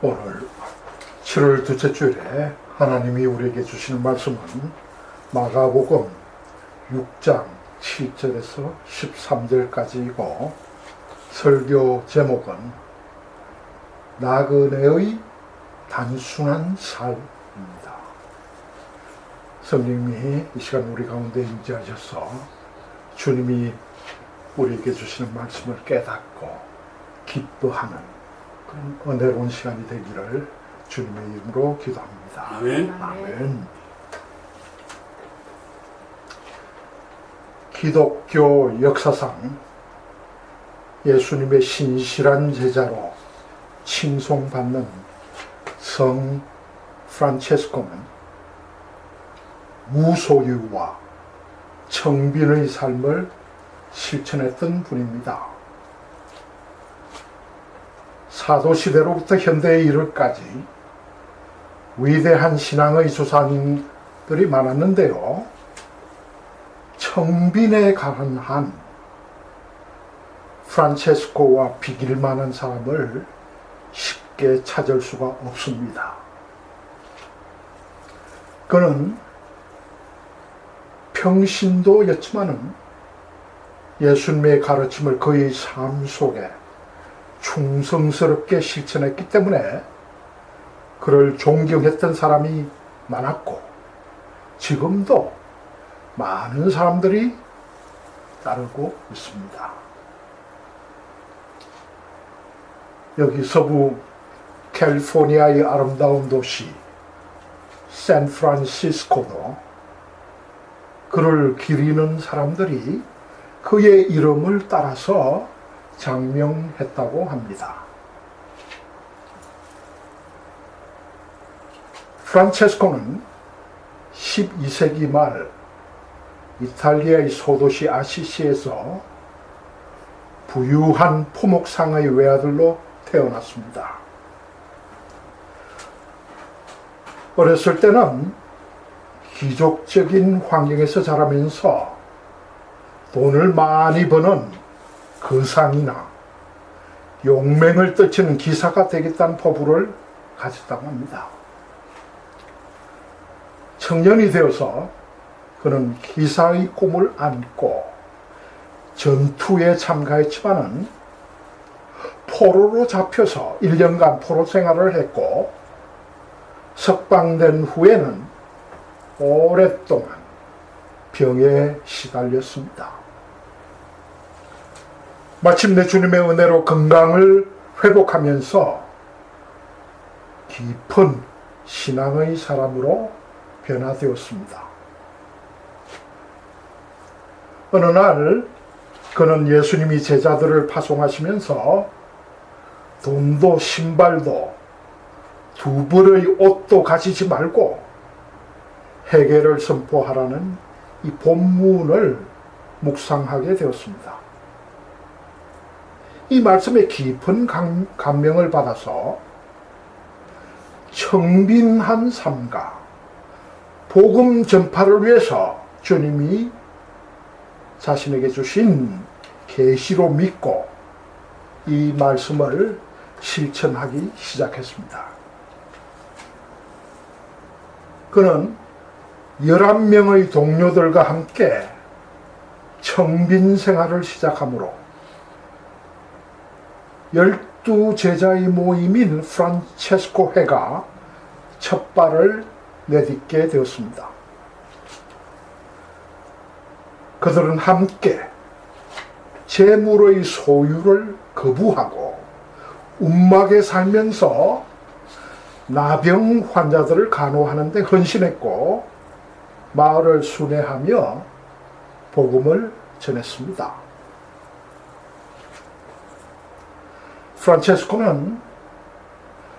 오늘 7월 둘째 주일에 하나님이 우리에게 주시는 말씀은 마가복음 6장 7절에서 13절까지이고 설교 제목은 나그네의 단순한 삶입니다. 성령님이 이 시간 우리 가운데 임재하셔서 주님이 우리에게 주시는 말씀을 깨닫고 기뻐하는 그런 은혜로운 시간이 되기를 주님의 이름으로 기도합니다. 아멘. 아멘. 기독교 역사상 예수님의 신실한 제자로 칭송받는 성 프란체스코는 무소유와 청빈의 삶을 실천했던 분입니다. 사도시대로부터 현대에 이르기까지 위대한 신앙의 조상들이 많았는데요. 청빈에 가한 프란체스코와 비길 만한 사람을 쉽게 찾을 수가 없습니다. 그는 평신도였지만은 예수님의 가르침을 그의 삶 속에 충성스럽게 실천했기 때문에 그를 존경했던 사람이 많았고 지금도 많은 사람들이 따르고 있습니다. 여기 서부 캘리포니아의 아름다운 도시 샌프란시스코도 그를 기리는 사람들이 그의 이름을 따라서 장명했다고 합니다. 프란체스코는 12세기 말 이탈리아의 소도시 아시시에서 부유한 포목상의 외아들로 태어났습니다. 어렸을 때는 귀족적인 환경에서 자라면서 돈을 많이 버는 거상이나 용맹을 떨치는 기사가 되겠다는 포부를 가졌다고 합니다. 청년이 되어서 그는 기사의 꿈을 안고 전투에 참가했지만은 포로로 잡혀서 1년간 포로 생활을 했고 석방된 후에는 오랫동안 병에 시달렸습니다. 마침내 주님의 은혜로 건강을 회복하면서 깊은 신앙의 사람으로 변화되었습니다. 어느 날 그는 예수님이 제자들을 파송하시면서 돈도 신발도 두 벌의 옷도 가지지 말고 회개를 선포하라는 이 본문을 묵상하게 되었습니다. 이 말씀에 깊은 감명을 받아서 청빈한 삶과 복음 전파를 위해서 주님이 자신에게 주신 계시로 믿고 이 말씀을 실천하기 시작했습니다. 그는 11명의 동료들과 함께 청빈 생활을 시작하므로 12제자의 모임인 프란체스코 회가 첫 발을 내딛게 되었습니다. 그들은 함께 재물의 소유를 거부하고 움막에 살면서 나병 환자들을 간호하는 데 헌신했고 마을을 순회하며 복음을 전했습니다. 프란체스코는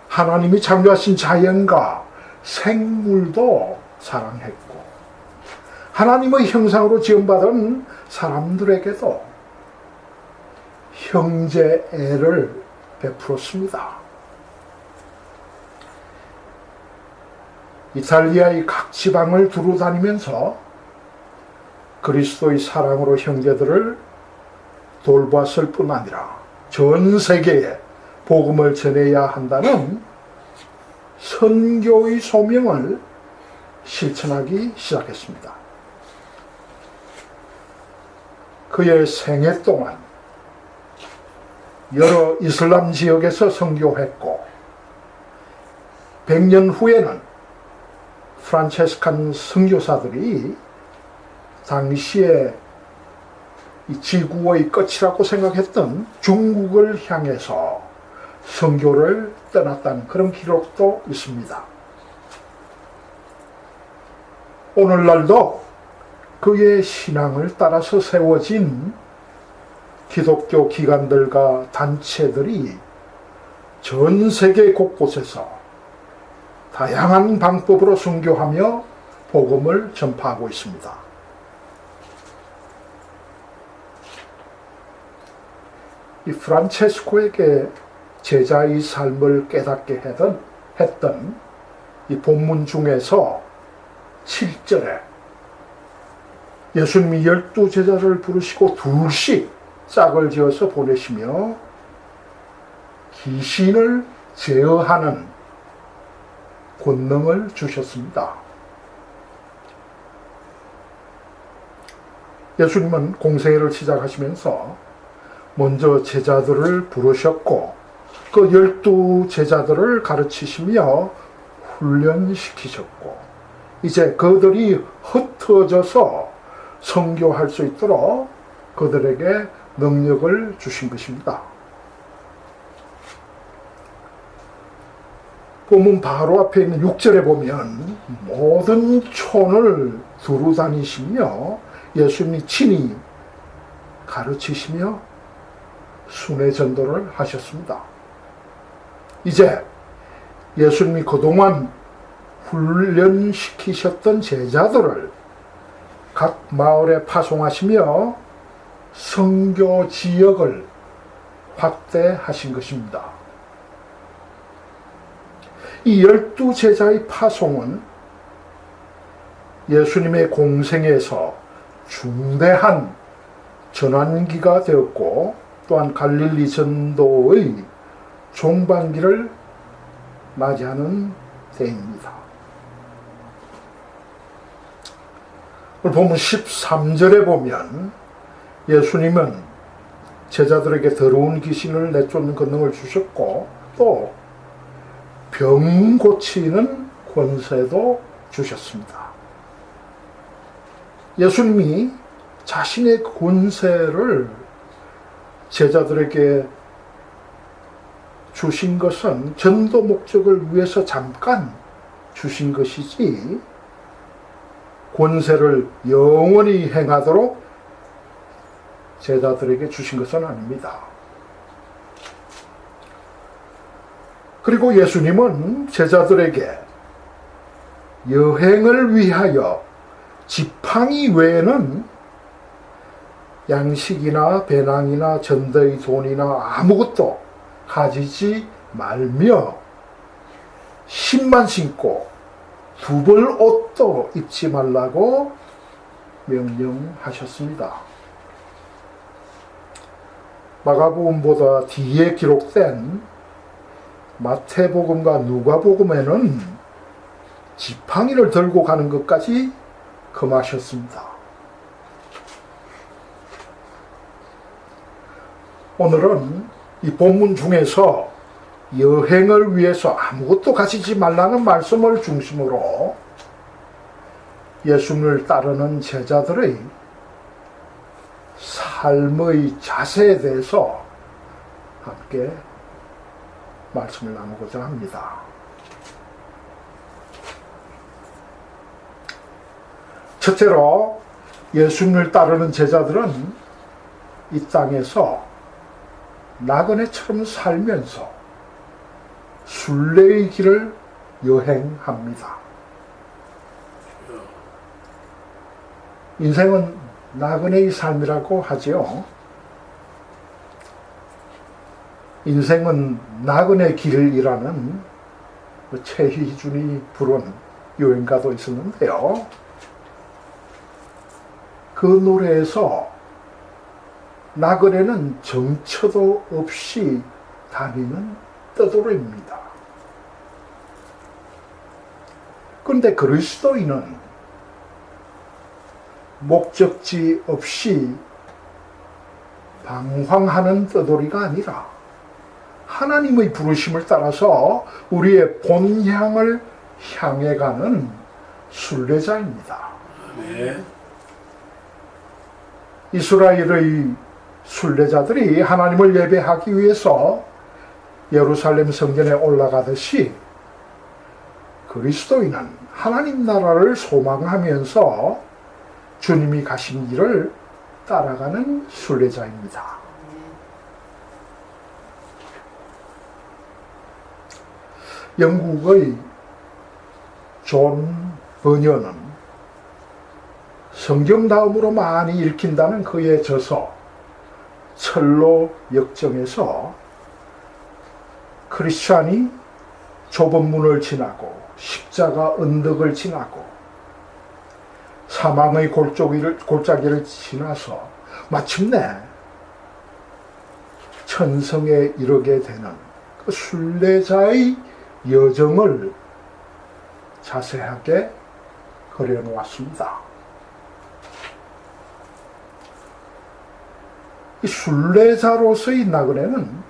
하나님이 창조하신 자연과 생물도 사랑했고 하나님의 형상으로 지음받은 사람들에게도 형제애를 베풀었습니다. 이탈리아의 각 지방을 두루 다니면서 그리스도의 사랑으로 형제들을 돌봤을 뿐 아니라 전 세계에 복음을 전해야 한다는 선교의 소명을 실천하기 시작했습니다. 그의 생애 동안 여러 이슬람 지역에서 선교했고 100년 후에는 프란체스칸 선교사들이 당시에 이 지구의 끝이라고 생각했던 중국을 향해서 선교를 떠났다는 그런 기록도 있습니다. 오늘날도 그의 신앙을 따라서 세워진 기독교 기관들과 단체들이 전 세계 곳곳에서 다양한 방법으로 선교하며 복음을 전파하고 있습니다. 이 프란체스코에게 제자의 삶을 깨닫게 했던 이 본문 중에서 7절에 예수님이 12제자를 부르시고 둘씩 짝을 지어서 보내시며 귀신을 제어하는 권능을 주셨습니다. 예수님은 공생애를 시작하시면서 먼저 제자들을 부르셨고 그 12제자들을 가르치시며 훈련시키셨고 이제 그들이 흩어져서 선교할 수 있도록 그들에게 능력을 주신 것입니다. 본문 바로 앞에 있는 6절에 보면 모든 촌을 두루 다니시며 예수님이 친히 가르치시며 순회 전도를 하셨습니다. 이제 예수님이 그동안 훈련시키셨던 제자들을 각 마을에 파송하시며 선교 지역을 확대하신 것입니다. 이 12제자의 파송은 예수님의 공생에서 중대한 전환기가 되었고 또한 갈릴리 전도의 종반기를 맞이하는 때입니다. 오늘 본문 13절에 보면 예수님은 제자들에게 더러운 귀신을 내쫓는 권능을 주셨고 또 병 고치는 권세도 주셨습니다. 예수님이 자신의 권세를 제자들에게 주신 것은 전도 목적을 위해서 잠깐 주신 것이지 권세를 영원히 행하도록 제자들에게 주신 것은 아닙니다. 그리고 예수님은 제자들에게 여행을 위하여 지팡이 외에는 양식이나 배낭이나 전대의 돈이나 아무것도 가지지 말며 신만 신고 두 벌 옷도 입지 말라고 명령하셨습니다. 마가복음보다 뒤에 기록된 마태복음과 누가복음에는 지팡이를 들고 가는 것까지 금하셨습니다. 오늘은 이 본문 중에서 여행을 위해서 아무것도 가지지 말라는 말씀을 중심으로 예수님을 따르는 제자들의 삶의 자세에 대해서 함께 말씀을 나누고자 합니다. 첫째로 예수님을 따르는 제자들은 이 땅에서 나그네처럼 살면서 순례의 길을 여행합니다. 인생은 나그네의 삶이라고 하지요. 인생은 나그네 길이라는 최희준이 부른 유행가도 있었는데요. 그 노래에서 나그네는 정처도 없이 다니는 떠돌이입니다. 그런데 그리스도인은 목적지 없이 방황하는 떠돌이가 아니라 하나님의 부르심을 따라서 우리의 본향을 향해 가는 순례자입니다. 네. 이스라엘의 순례자들이 하나님을 예배하기 위해서 예루살렘 성전에 올라가듯이 그리스도인은 하나님 나라를 소망하면서 주님이 가신 길을 따라가는 순례자입니다. 영국의 존 버녀는 성경 다음으로 많이 읽힌다는 그의 저서 철로 역정에서 크리스찬이 좁은 문을 지나고 십자가 언덕을 지나고 사망의 골짜기를 지나서 마침내 천성에 이르게 되는 그 순례자의 여정을 자세하게 그려놓았습니다. 이 순례자로서의 나그네는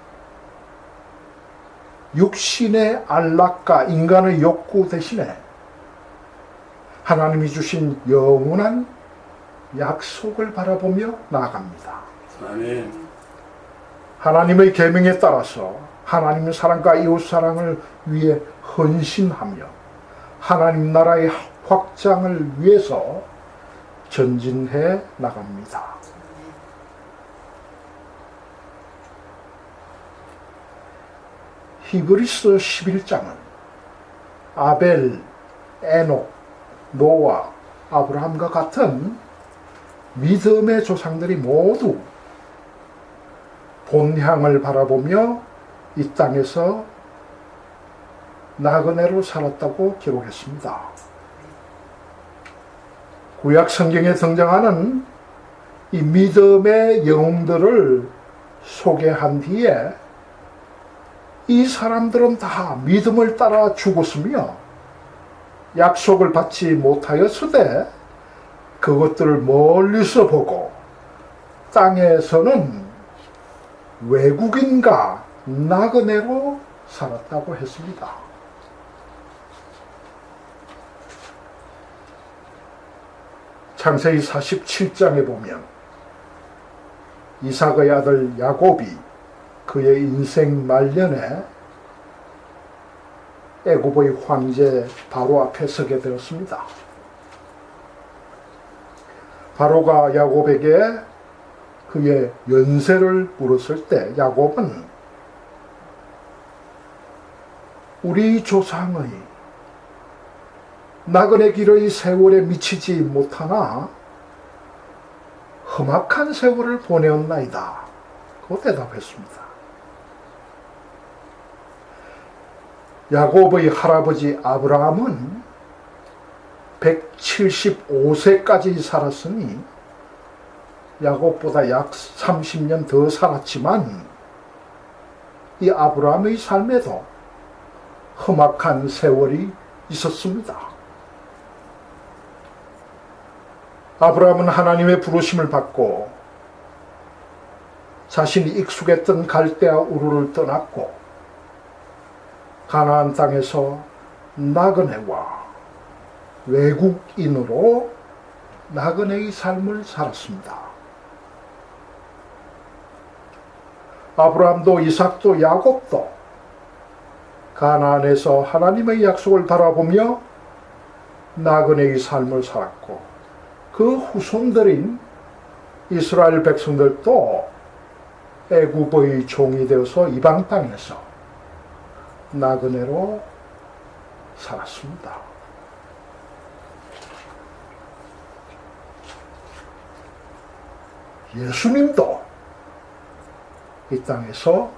육신의 안락과 인간의 욕구 대신에 하나님이 주신 영원한 약속을 바라보며 나아갑니다. 아멘. 하나님의 계명에 따라서 하나님의 사랑과 이웃 사랑을 위해 헌신하며 하나님 나라의 확장을 위해서 전진해 나갑니다. 히브리서 11장은 아벨, 에녹, 노아, 아브라함과 같은 믿음의 조상들이 모두 본향을 바라보며 이 땅에서 나그네로 살았다고 기록했습니다. 구약 성경에 등장하는 이 믿음의 영웅들을 소개한 뒤에 이 사람들은 다 믿음을 따라 죽었으며 약속을 받지 못하였으되 그것들을 멀리서 보고 땅에서는 외국인과 나그네로 살았다고 했습니다. 창세기 47장에 보면 이삭의 아들 야곱이 그의 인생 말년에 애굽의 황제 바로 앞에 서게 되었습니다. 바로가 야곱에게 그의 연세를 물었을 때 야곱은 우리 조상의 나그네 길의 세월에 미치지 못하나 험악한 세월을 보내었나이다. 그 대답했습니다. 야곱의 할아버지 아브라함은 175세까지 살았으니 야곱보다 약 30년 더 살았지만 이 아브라함의 삶에도 험악한 세월이 있었습니다. 아브라함은 하나님의 부르심을 받고 자신이 익숙했던 갈대아 우르를 떠났고 가나안 땅에서 나그네와 외국인으로 나그네의 삶을 살았습니다. 아브라함도 이삭도 야곱도 가나안에서 하나님의 약속을 바라보며 나그네의 삶을 살았고 그 후손들인 이스라엘 백성들도 애굽의 종이 되어서 이방 땅에서 나그네로 살았습니다. 예수님도 이 땅에서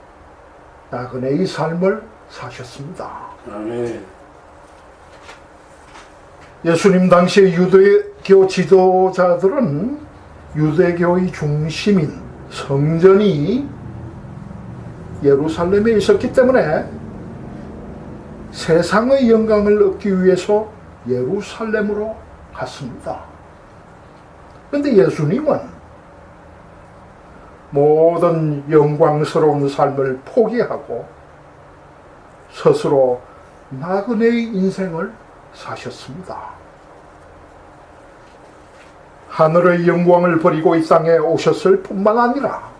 나그네의 삶을 사셨습니다. 아멘. 예수님 당시의 유대교 지도자들은 유대교의 중심인 성전이 예루살렘에 있었기 때문에 세상의 영광을 얻기 위해서 예루살렘으로 갔습니다. 그런데 예수님은 모든 영광스러운 삶을 포기하고 스스로 나그네의 인생을 사셨습니다. 하늘의 영광을 버리고 이 땅에 오셨을 뿐만 아니라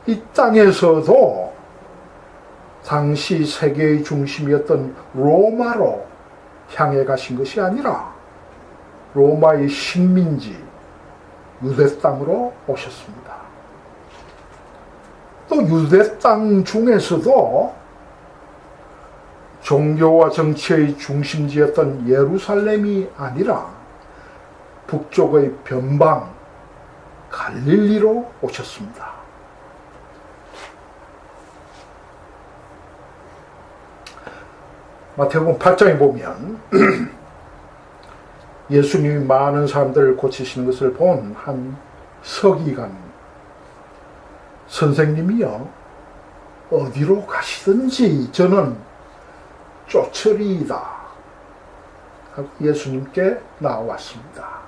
이 땅에서도 당시 세계의 중심이었던 로마로 향해 가신 것이 아니라 로마의 식민지 유대 땅으로 오셨습니다. 또 유대 땅 중에서도 종교와 정치의 중심지였던 예루살렘이 아니라 북쪽의 변방 갈릴리로 오셨습니다. 마태복음 8장에 보면 예수님이 많은 사람들을 고치시는 것을 본 한 서기관 선생님이요, 어디로 가시든지 저는 쫓으리이다 하고 예수님께 나왔습니다.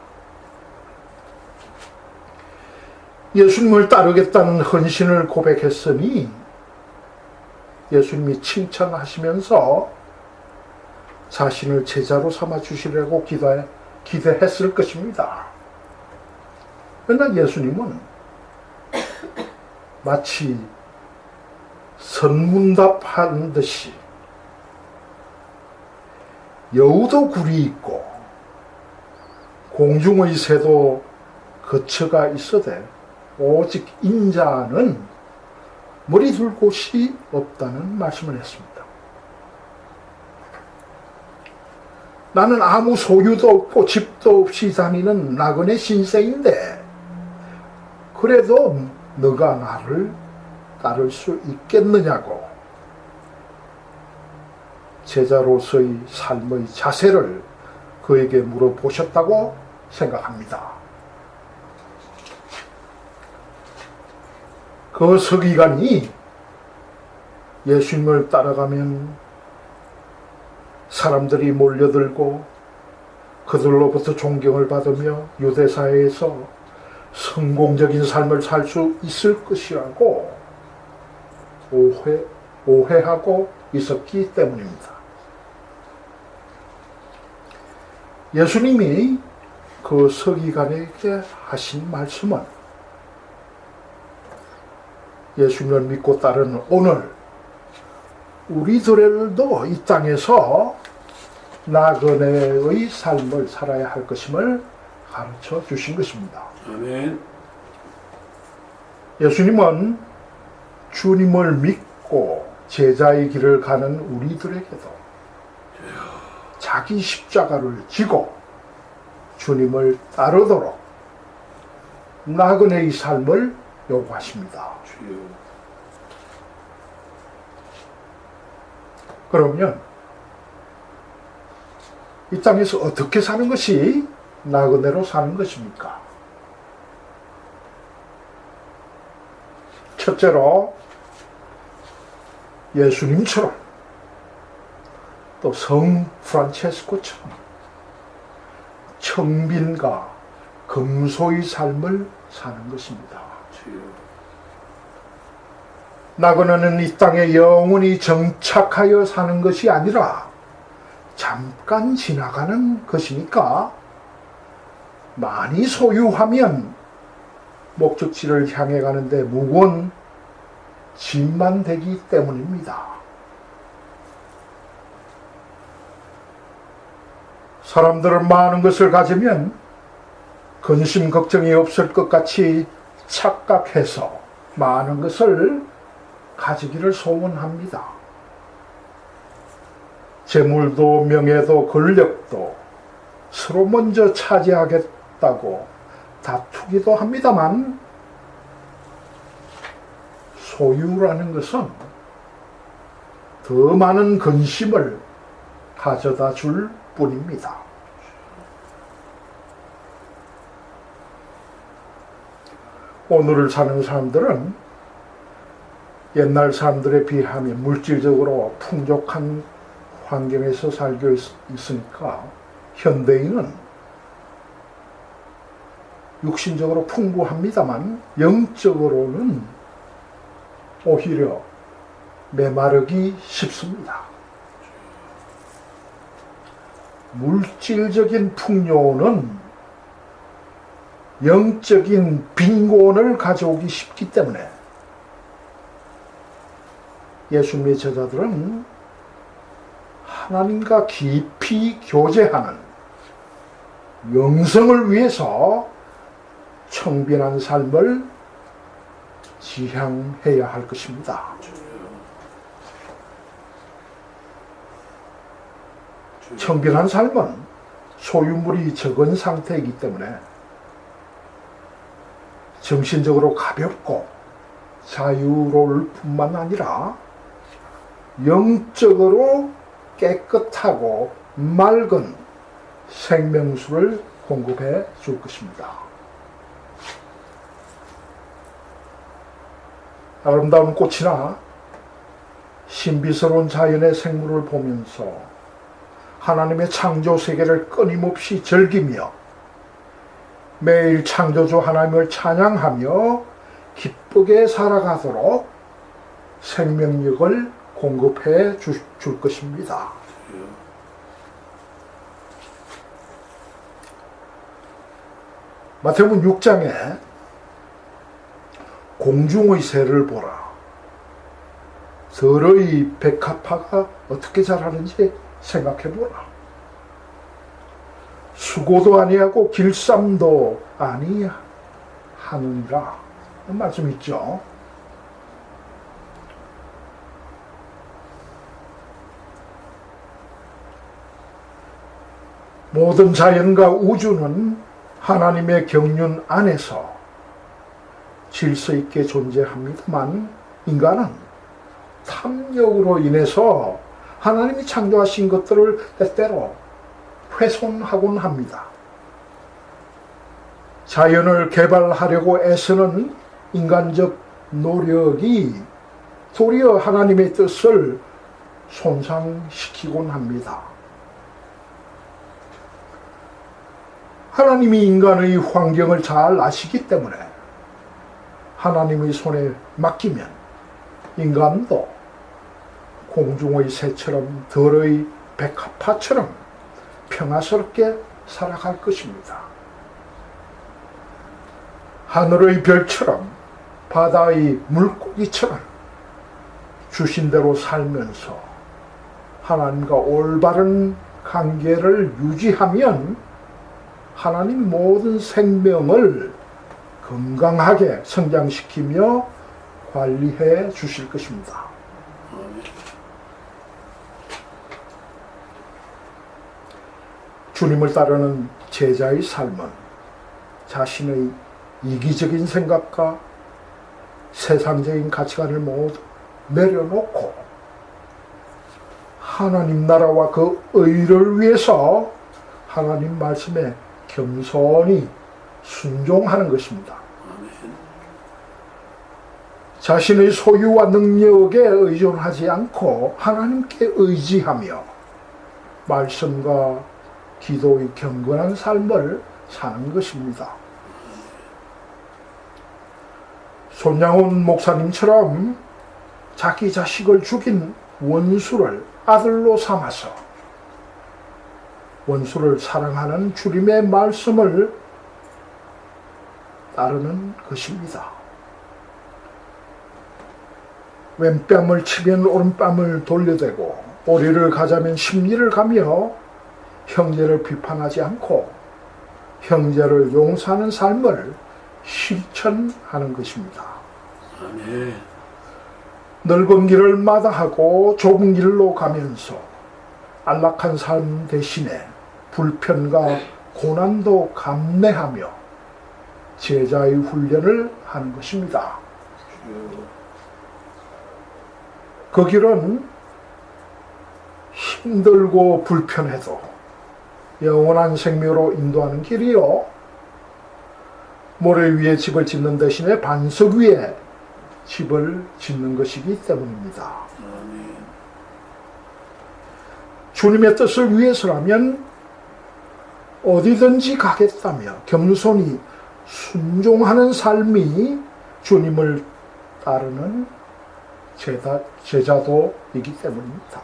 예수님을 따르겠다는 헌신을 고백했으니 예수님이 칭찬하시면서 자신을 제자로 삼아 주시려고 기대했을 것입니다. 그러나 예수님은 마치 선문답한 듯이 여우도 굴이 있고 공중의 새도 거처가 있어되 오직 인자는 머리 둘 곳이 없다는 말씀을 했습니다. 나는 아무 소유도 없고 집도 없이 다니는 나그네 신세인데 그래도 너가 나를 따를 수 있겠느냐고 제자로서의 삶의 자세를 그에게 물어보셨다고 생각합니다. 그 서기관이 예수님을 따라가면 사람들이 몰려들고 그들로부터 존경을 받으며 유대사회에서 성공적인 삶을 살 수 있을 것이라고 오해하고 있었기 때문입니다. 예수님이 그 서기관에게 하신 말씀은 예수님을 믿고 따르는 오늘 우리들도 이 땅에서 나그네의 삶을 살아야 할 것임을 가르쳐 주신 것입니다. 아멘. 예수님은 주님을 믿고 제자의 길을 가는 우리들에게도 자기 십자가를 지고 주님을 따르도록 나그네의 삶을 요구하십니다. 주여. 그러면 이 땅에서 어떻게 사는 것이 나그네로 사는 것입니까? 첫째로 예수님처럼 또 성 프란체스코처럼 청빈과 금소의 삶을 사는 것입니다. 주여. 나그네는 이 땅에 영원히 정착하여 사는 것이 아니라 잠깐 지나가는 것이니까 많이 소유하면 목적지를 향해 가는데 무거운 짐만 되기 때문입니다. 사람들은 많은 것을 가지면 근심 걱정이 없을 것 같이 착각해서 많은 것을 가지기를 소원합니다. 재물도 명예도 권력도 서로 먼저 차지하겠다고 다투기도 합니다만 소유라는 것은 더 많은 근심을 가져다 줄 뿐입니다. 오늘을 사는 사람들은 옛날 사람들에 비하면 물질적으로 풍족한 환경에서 살고 있으니까 현대인은 육신적으로 풍부합니다만 영적으로는 오히려 메마르기 쉽습니다. 물질적인 풍요는 영적인 빈곤을 가져오기 쉽기 때문에 예수님의 제자들은 하나님과 깊이 교제하는 영성을 위해서 청빈한 삶을 지향해야 할 것입니다. 청빈한 삶은 소유물이 적은 상태이기 때문에 정신적으로 가볍고 자유로울 뿐만 아니라 영적으로 깨끗하고 맑은 생명수를 공급해 줄 것입니다. 아름다운 꽃이나 신비스러운 자연의 생물을 보면서 하나님의 창조 세계를 끊임없이 즐기며 매일 창조주 하나님을 찬양하며 기쁘게 살아가도록 생명력을 공급해 줄 것입니다. 마태복음 6장에 공중의 새를 보라. 들의 백합화가 어떻게 자라는지 생각해보라. 수고도 아니하고 길쌈도 아니하느니라. 말씀 있죠. 모든 자연과 우주는 하나님의 경륜 안에서 질서 있게 존재합니다만 인간은 탐욕으로 인해서 하나님이 창조하신 것들을 때때로 훼손하곤 합니다. 자연을 개발하려고 애쓰는 인간적 노력이 도리어 하나님의 뜻을 손상시키곤 합니다. 하나님이 인간의 환경을 잘 아시기 때문에 하나님의 손에 맡기면 인간도 공중의 새처럼 들의 백합화처럼 평화스럽게 살아갈 것입니다. 하늘의 별처럼 바다의 물고기처럼 주신 대로 살면서 하나님과 올바른 관계를 유지하면 하나님 모든 생명을 건강하게 성장시키며 관리해 주실 것입니다. 주님을 따르는 제자의 삶은 자신의 이기적인 생각과 세상적인 가치관을 모두 내려놓고 하나님 나라와 그 의를 위해서 하나님 말씀에 겸손히 순종하는 것입니다. 자신의 소유와 능력에 의존하지 않고 하나님께 의지하며 말씀과 기도의 경건한 삶을 사는 것입니다. 손양훈 목사님처럼 자기 자식을 죽인 원수를 아들로 삼아서 원수를 사랑하는 주님의 말씀을 따르는 것입니다. 왼뺨을 치면 오른뺨을 돌려대고 오리를 가자면 십리를 가며 형제를 비판하지 않고 형제를 용서하는 삶을 실천하는 것입니다. 아멘. 넓은 길을 마다하고 좁은 길로 가면서 안락한 삶 대신에 불편과 고난도 감내하며 제자의 훈련을 하는 것입니다. 그 길은 힘들고 불편해도 영원한 생명으로 인도하는 길이요, 모래 위에 집을 짓는 대신에 반석 위에 집을 짓는 것이기 때문입니다. 주님의 뜻을 위해서라면 어디든지 가겠다며 겸손히 순종하는 삶이 주님을 따르는 제자도이기 때문입니다.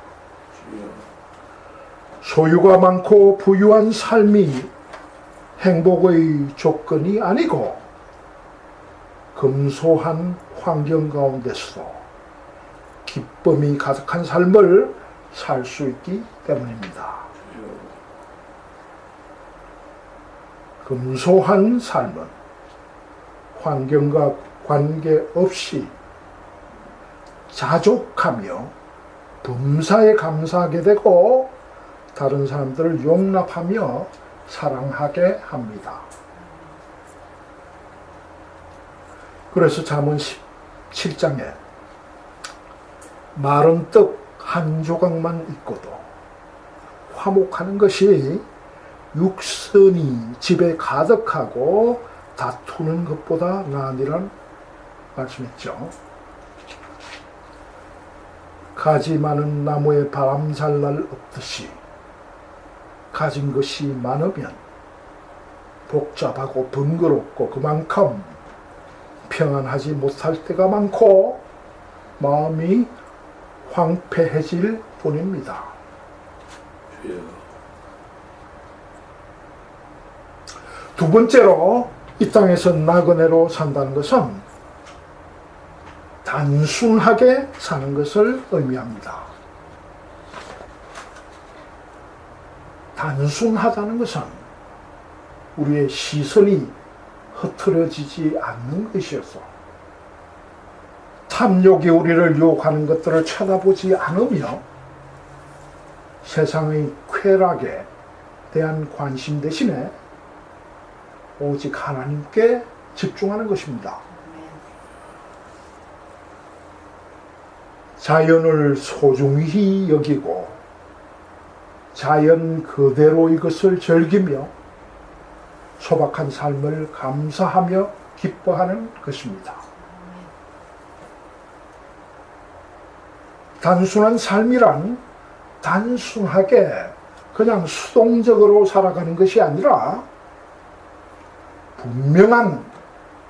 소유가 많고 부유한 삶이 행복의 조건이 아니고 금소한 환경 가운데서도 기쁨이 가득한 삶을 살 수 있기 때문입니다. 금소한 삶은 환경과 관계없이 자족하며 범사에 감사하게 되고 다른 사람들을 용납하며 사랑하게 합니다. 그래서 잠언 17장에 마른 떡 한 조각만 있고도 화목하는 것이 육선이 집에 가득하고 다투는 것보다 나으니란 말씀했죠. 가지 많은 나무에 바람 잘 날 없듯이 가진 것이 많으면 복잡하고 번거롭고 그만큼 평안하지 못할 때가 많고 마음이 황폐해질 뿐입니다. 두 번째로 이 땅에서 나그네로 산다는 것은 단순하게 사는 것을 의미합니다. 단순하다는 것은 우리의 시선이 흐트러지지 않는 것이어서 탐욕이 우리를 유혹하는 것들을 쳐다보지 않으며 세상의 쾌락에 대한 관심 대신에 오직 하나님께 집중하는 것입니다. 자연을 소중히 여기고 자연 그대로 이것을 즐기며 소박한 삶을 감사하며 기뻐하는 것입니다. 단순한 삶이란 단순하게 그냥 수동적으로 살아가는 것이 아니라 분명한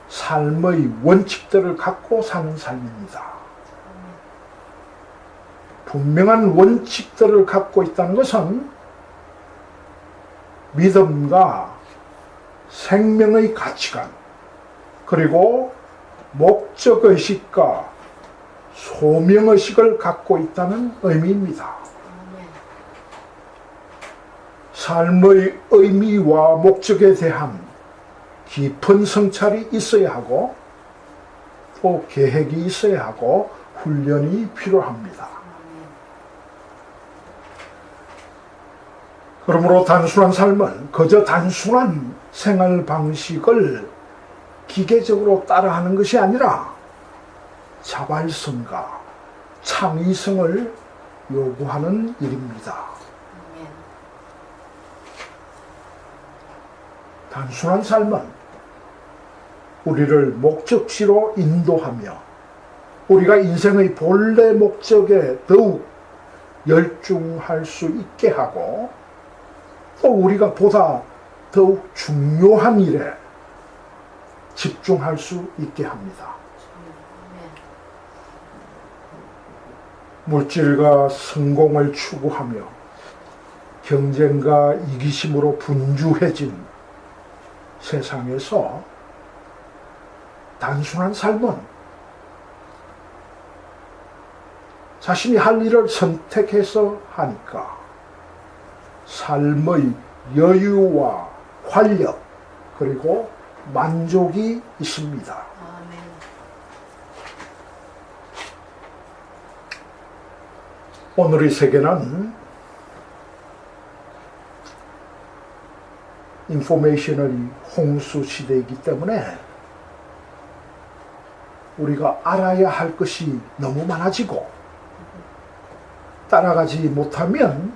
삶의 원칙들을 갖고 사는 삶입니다. 분명한 원칙들을 갖고 있다는 것은 믿음과 생명의 가치관, 그리고 목적의식과 소명의식을 갖고 있다는 의미입니다. 삶의 의미와 목적에 대한 깊은 성찰이 있어야 하고 또 계획이 있어야 하고 훈련이 필요합니다. 그러므로 단순한 삶은 그저 단순한 생활 방식을 기계적으로 따라하는 것이 아니라 자발성과 창의성을 요구하는 일입니다. 단순한 삶은 우리를 목적지로 인도하며 우리가 인생의 본래 목적에 더욱 열중할 수 있게 하고 또 우리가 보다 더욱 중요한 일에 집중할 수 있게 합니다. 물질과 성공을 추구하며 경쟁과 이기심으로 분주해진 세상에서 단순한 삶은 자신이 할 일을 선택해서 하니까 삶의 여유와 활력 그리고 만족이 있습니다. 오늘의 세계는 인포메이셔널 홍수 시대이기 때문에 우리가 알아야 할 것이 너무 많아지고 따라가지 못하면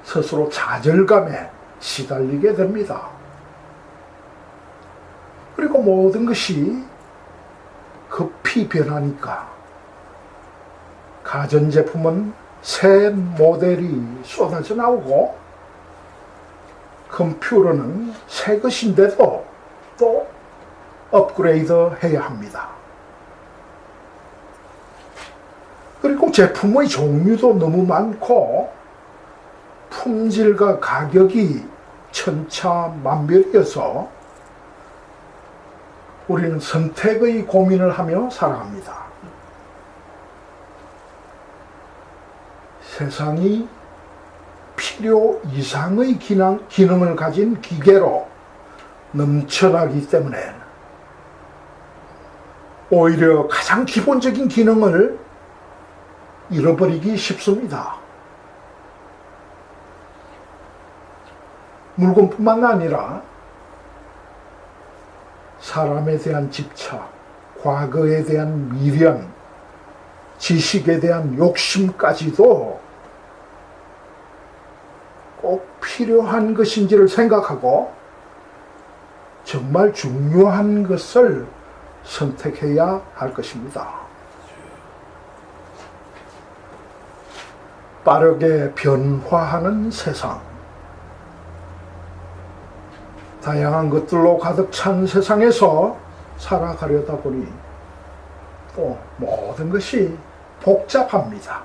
스스로 좌절감에 시달리게 됩니다. 그리고 모든 것이 급히 변하니까 가전제품은 새 모델이 쏟아져 나오고 컴퓨터는 새 것인데도 또 업그레이드 해야 합니다. 그리고 제품의 종류도 너무 많고 품질과 가격이 천차만별이어서 우리는 선택의 고민을 하며 살아갑니다. 세상이 필요 이상의 기능을 가진 기계로 넘쳐나기 때문에 오히려 가장 기본적인 기능을 잃어버리기 쉽습니다. 물건뿐만 아니라 사람에 대한 집착, 과거에 대한 미련, 지식에 대한 욕심까지도 꼭 필요한 것인지를 생각하고 정말 중요한 것을 선택해야 할 것입니다. 빠르게 변화하는 세상, 다양한 것들로 가득 찬 세상에서 살아가려다 보니 또 모든 것이 복잡합니다.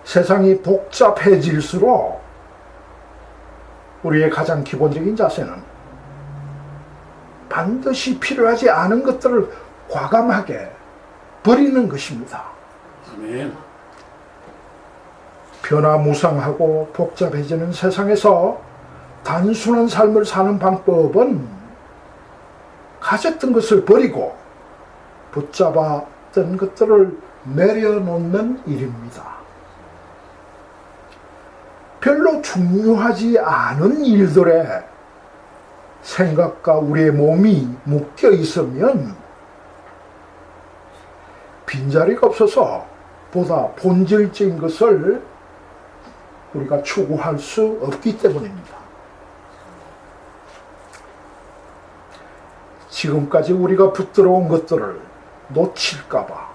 세상이 복잡해질수록 우리의 가장 기본적인 자세는 반드시 필요하지 않은 것들을 과감하게 버리는 것입니다. 아멘. 변화무쌍하고 복잡해지는 세상에서 단순한 삶을 사는 방법은 가졌던 것을 버리고 붙잡았던 것들을 내려놓는 일입니다. 별로 중요하지 않은 일들에 생각과 우리의 몸이 묶여 있으면 빈자리가 없어서 보다 본질적인 것을 우리가 추구할 수 없기 때문입니다. 지금까지 우리가 붙들어온 것들을 놓칠까봐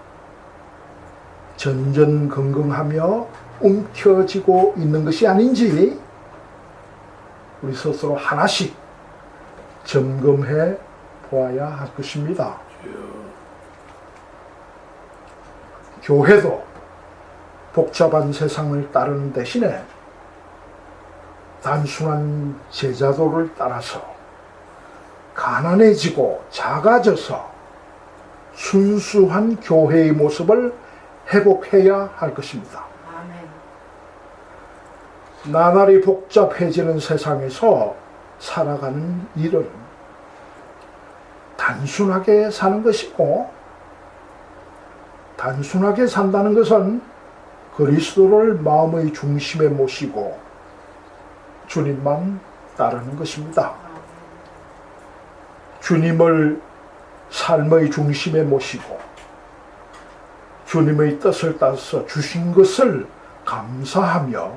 전전긍긍하며 움켜쥐고 있는 것이 아닌지 우리 스스로 하나씩 점검해 보아야 할 것입니다. 교회도 복잡한 세상을 따르는 대신에 단순한 제자도를 따라서 가난해지고 작아져서 순수한 교회의 모습을 회복해야 할 것입니다. 나날이 복잡해지는 세상에서 살아가는 일은 단순하게 사는 것이고, 단순하게 산다는 것은 그리스도를 마음의 중심에 모시고 주님만 따르는 것입니다. 주님을 삶의 중심에 모시고 주님의 뜻을 따라서 주신 것을 감사하며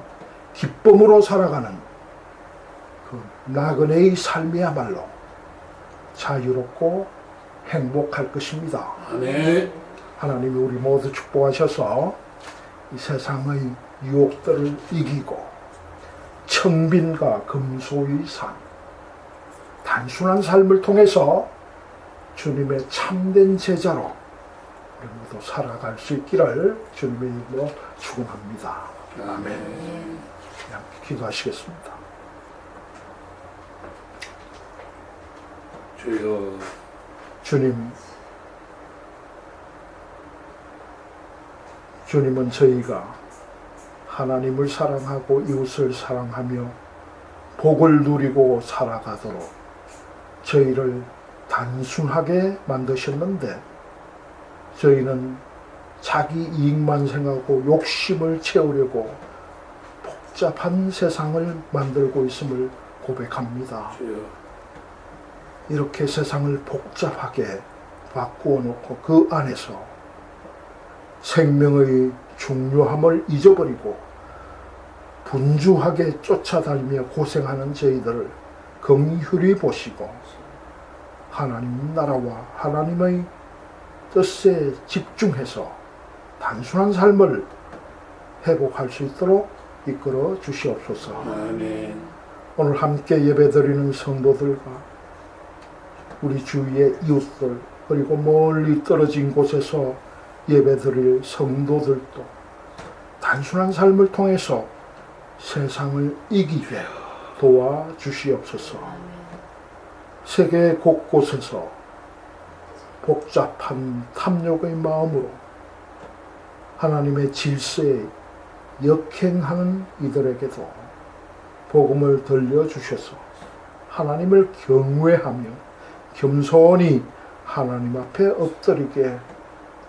기쁨으로 살아가는 그 나그네의 삶이야말로 자유롭고 행복할 것입니다. 아멘. 하나님이 우리 모두 축복하셔서 이 세상의 유혹들을 이기고 청빈과 금소의 삶, 단순한 삶을 통해서 주님의 참된 제자로 우리 모두 살아갈 수 있기를 주님의 이름으로 축원합니다. 아멘. 그냥 기도하시겠습니다. 주여. 주님은 저희가 하나님을 사랑하고 이웃을 사랑하며 복을 누리고 살아가도록 저희를 단순하게 만드셨는데, 저희는 자기 이익만 생각하고 욕심을 채우려고 복잡한 세상을 만들고 있음을 고백합니다. 주여. 이렇게 세상을 복잡하게 바꾸어 놓고 그 안에서 생명의 중요함을 잊어버리고 분주하게 쫓아다니며 고생하는 저희들을 긍휼히 보시고 하나님 나라와 하나님의 뜻에 집중해서 단순한 삶을 회복할 수 있도록 이끌어 주시옵소서. 아멘. 오늘 함께 예배드리는 성도들과 우리 주위의 이웃들 그리고 멀리 떨어진 곳에서 예배드릴 성도들도 단순한 삶을 통해서 세상을 이기게 도와주시옵소서. 세계 곳곳에서 복잡한 탐욕의 마음으로 하나님의 질서에 역행하는 이들에게도 복음을 들려주셔서 하나님을 경외하며 겸손히 하나님 앞에 엎드리게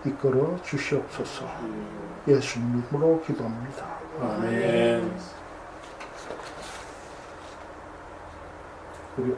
이끌어 주시옵소서. 예수님 이름으로 기도합니다. 아멘. 우리